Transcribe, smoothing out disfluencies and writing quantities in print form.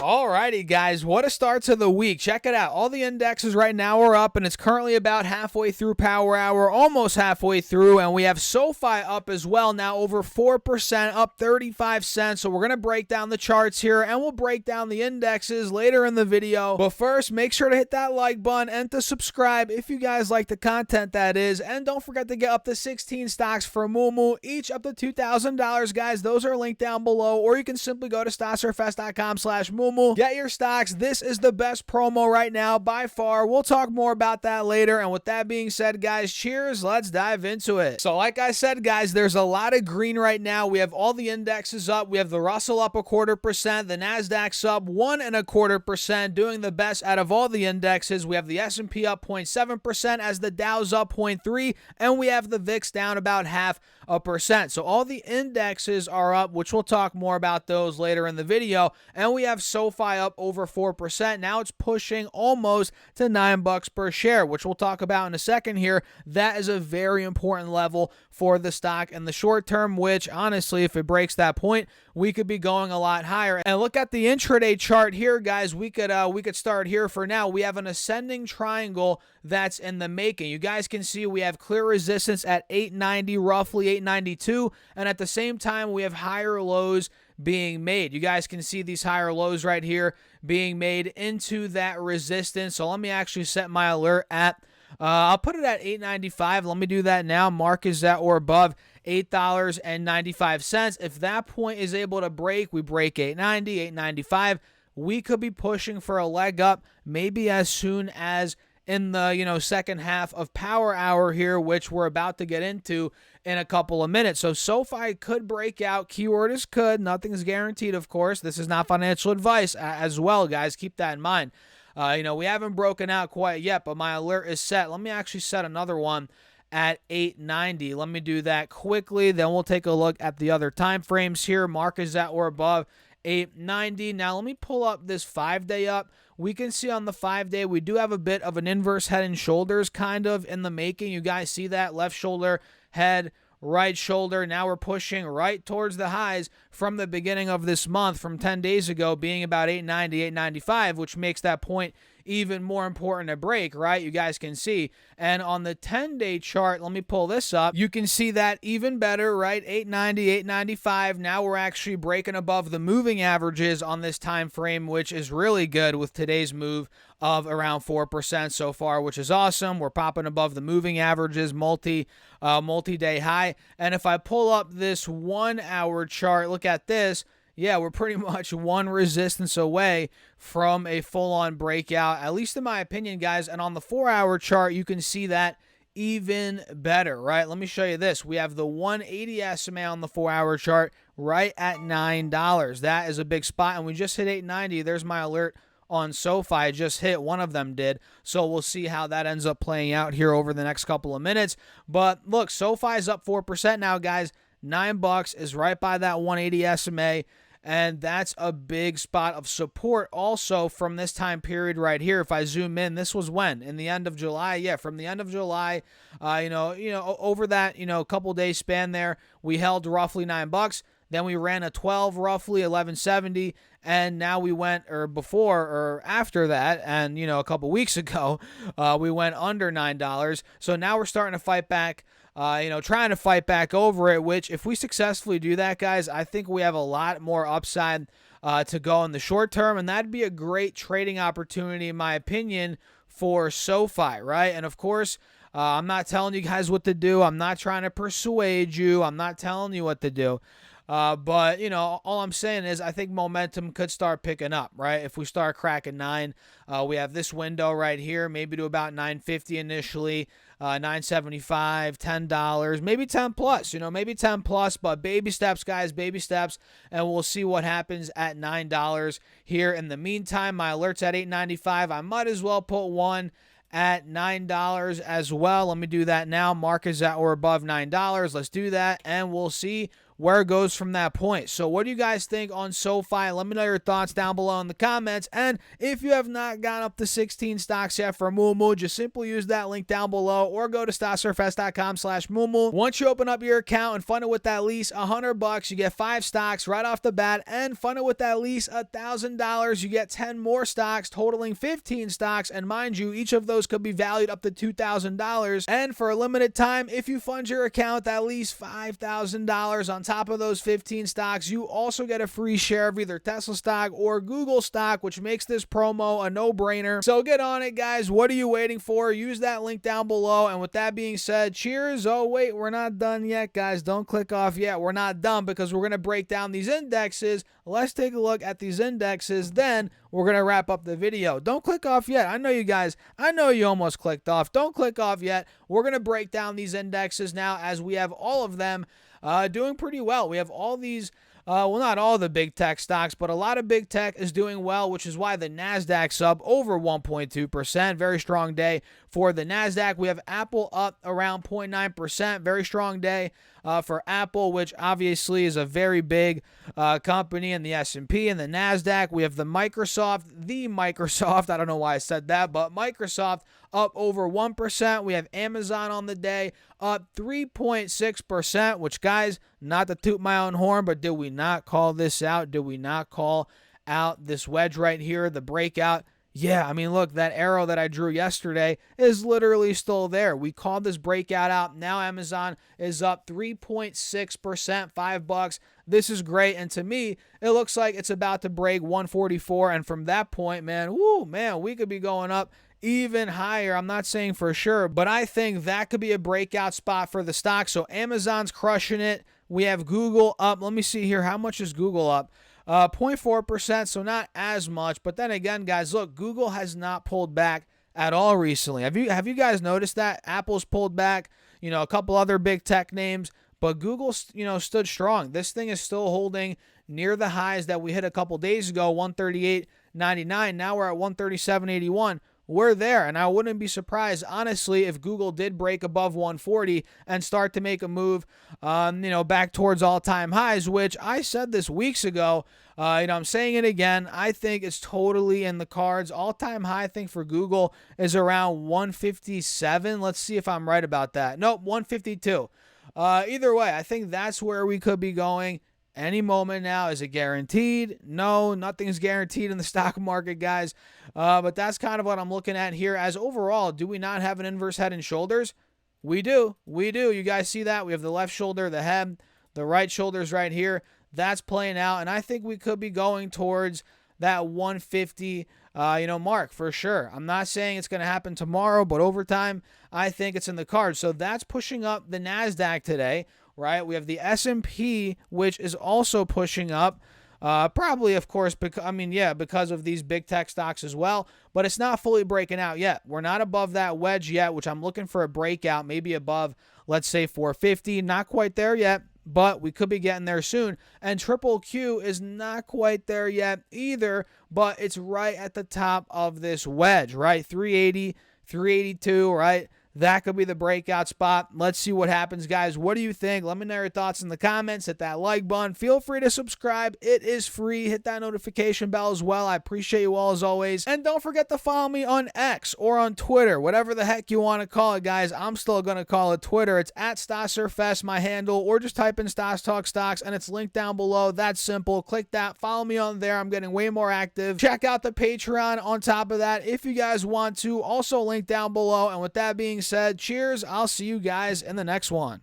Alrighty, guys, what a start to the week. Check it out. All the indexes right now are up, and it's currently about halfway through Power Hour, almost halfway through, and we have Sofi up as well, now over 4%, up 35 cents. So we're going to break down the charts here, and we'll break down the indexes later in the video. But first, make sure to hit that like button and to subscribe if you guys like the content, that is. And don't forget to get up to 16 stocks for Moomoo, each up to $2,000, guys. Those are linked down below, or you can simply go to stocksurfest.com/Moomoo. Get your stocks. This is the best promo right now by far. We'll talk more about that later. And with that being said, guys, cheers. Let's dive into it. So like I said, guys, there's a lot of green right now. We have all the indexes up. We have the Russell up 0.25%. The Nasdaq's up 1.25%, doing the best out of all the indexes. We have the S&P up 0.7% as the Dow's up 0.3%, and we have the VIX down about 0.5%. So all the indexes are up, which we'll talk more about those later in the video. And we have Sofi up over 4%. Now it's pushing almost to $9 per share, which we'll talk about in a second here. That is a very important level for the stock in the short term, which honestly, if it breaks that point, we could be going a lot higher. And look at the intraday chart here, guys. We could start here for now. We have an ascending triangle that's in the making. You guys can see we have clear resistance at 890, roughly 892, and at the same time we have higher lows being made. You guys can see these higher lows right here being made into that resistance. So let me actually set my alert at I'll put it at $8.95. Let me do that now. Mark is at or above $8.95. If that point is able to break, we break $8.90, $8.95. We could be pushing for a leg up maybe as soon as in the second half of Power Hour here, which we're about to get into in a couple of minutes. So Sofi could break out. Keyword is could. Nothing's guaranteed, of course. This is not financial advice as well, guys. Keep that in mind. We haven't broken out quite yet, but my alert is set. Let me actually set another one at 890. Let me do that quickly. Then we'll take a look at the other time frames here. Mark is at or above 890. Now let me pull up this 5-day up. We can see on the 5-day we do have a bit of an inverse head and shoulders kind of in the making. You guys see that? Left shoulder, head, right shoulder. Now we're pushing right towards the highs from the beginning of this month, from 10 days ago, being about 890, 895, which makes that point even more important to break, right? You guys can see. And on the 10-day chart, let me pull this up. You can see that even better, right? 890, 895. Now we're actually breaking above the moving averages on this time frame, which is really good with today's move of around 4% so far, which is awesome. We're popping above the moving averages, multi-day high. And if I pull up this 1-hour chart, look at this. Yeah, we're pretty much one resistance away from a full-on breakout, at least in my opinion, guys. And on the 4-hour chart, you can see that even better, right? Let me show you this. We have the 180 SMA on the 4-hour chart right at $9. That is a big spot, and we just hit 890. There's my alert on Sofi. I just hit. One of them did. So we'll see how that ends up playing out here over the next couple of minutes. But look, Sofi is up 4% now, guys. $9 is right by that 180 SMA. And that's a big spot of support also from this time period right here. If I zoom in, this was when? In the end of July? Yeah, from the end of July, over that, couple days span there, we held roughly $9. Then we ran a 12, roughly 1170, and now we went, or before or after that, and a couple weeks ago, we went under $9. So now we're starting to fight back. Trying to fight back over it, which if we successfully do that, guys, I think we have a lot more upside to go in the short term, and that'd be a great trading opportunity, in my opinion, for Sofi, right? And of course, I'm not telling you guys what to do. I'm not trying to persuade you. I'm not telling you what to do. But, all I'm saying is I think momentum could start picking up, right? If we start cracking 9, we have this window right here, maybe to about 950 initially, 975, $10, maybe 10 plus, maybe 10 plus, but baby steps, guys, baby steps, and we'll see what happens at $9 here. In the meantime, my alert's at 895. I might as well put one at $9 as well. Let me do that now. Mark is at or above $9. Let's do that, and we'll see where it goes from that point. So what do you guys think on SoFi? Let me know your thoughts down below in the comments. And if you have not gone up to 16 stocks yet for Moomoo, just simply use that link down below or go to stocksurfest.com/Moomoo. Once you open up your account and fund it with at least $100, you get 5 stocks right off the bat, and fund it with at least $1,000, you get 10 more stocks, totaling 15 stocks. And mind you, each of those could be valued up to $2,000. And for a limited time, if you fund your account at least $5,000 on top of those 15 stocks, you also get a free share of either Tesla stock or Google stock, which makes this promo a no-brainer. So get on it, guys. What are you waiting for? Use that link down below. And with that being said, cheers. Oh, wait, we're not done yet, guys. Don't click off yet. We're not done, because we're going to break down these indexes. Let's take a look at these indexes. Then we're going to wrap up the video. Don't click off yet. I know you guys. I know you almost clicked off. Don't click off yet. We're going to break down these indexes now, as we have all of them doing pretty well. We have all these, well, not all the big tech stocks, but a lot of big tech is doing well, which is why the Nasdaq's up over 1.2%. Very strong day for the Nasdaq. We have Apple up around 0.9%. Very strong day for Apple, which obviously is a very big company in the S&P and the Nasdaq. We have the Microsoft, I don't know why I said that, but Microsoft up over 1%. We have Amazon on the day up 3.6%, which, guys, not to toot my own horn, but did we not call this out? Did we not call out this wedge right here, the breakout? Yeah, I mean, look, that arrow that I drew yesterday is literally still there. We called this breakout out. Now Amazon is up 3.6%, $5. This is great. And to me, it looks like it's about to break 144. And from that point, man, we could be going up even higher. I'm not saying for sure, but I think that could be a breakout spot for the stock. So Amazon's crushing it. We have Google up. Let me see here. How much is Google up? 0.4%, so not as much. But then again, guys, look, Google has not pulled back at all recently. Have you guys noticed that? Apple's pulled back, a couple other big tech names, but Google, stood strong. This thing is still holding near the highs that we hit a couple days ago, 138.99. Now we're at 137.81. We're there, and I wouldn't be surprised, honestly, if Google did break above 140 and start to make a move, back towards all-time highs, which I said this weeks ago. I'm saying it again. I think it's totally in the cards. All-time high, I think, for Google is around 157. Let's see if I'm right about that. Nope, 152. Either way, I think that's where we could be going any moment now. Is it guaranteed? No, nothing's guaranteed in the stock market, guys. But that's kind of what I'm looking at here. As overall, do we not have an inverse head and shoulders? We do. We do. You guys see that? We have the left shoulder, the head, the right shoulder's right here. That's playing out. And I think we could be going towards that 150 mark for sure. I'm not saying it's going to happen tomorrow, but over time, I think it's in the cards. So that's pushing up the Nasdaq today. Right, we have the S&P, which is also pushing up, probably, of course, because of these big tech stocks as well, but it's not fully breaking out yet. We're not above that wedge yet, which I'm looking for a breakout, maybe above, let's say, 450. Not quite there yet, but we could be getting there soon. And triple Q is not quite there yet either, but it's right at the top of this wedge, right? 380, 382, right? That could be the breakout spot. Let's see what happens, guys. What do you think? Let me know your thoughts in the comments. Hit that like button. Feel free to subscribe. It is free. Hit that notification bell as well. I appreciate you all as always. And don't forget to follow me on X or on Twitter, whatever the heck you want to call it, guys. I'm still going to call it Twitter. It's at StockSurfest, my handle, or just type in Stocks Talk Stocks, and it's linked down below. That's simple. Click that. Follow me on there. I'm getting way more active. Check out the Patreon on top of that if you guys want to. Also linked down below. And with that being said, cheers. I'll see you guys in the next one.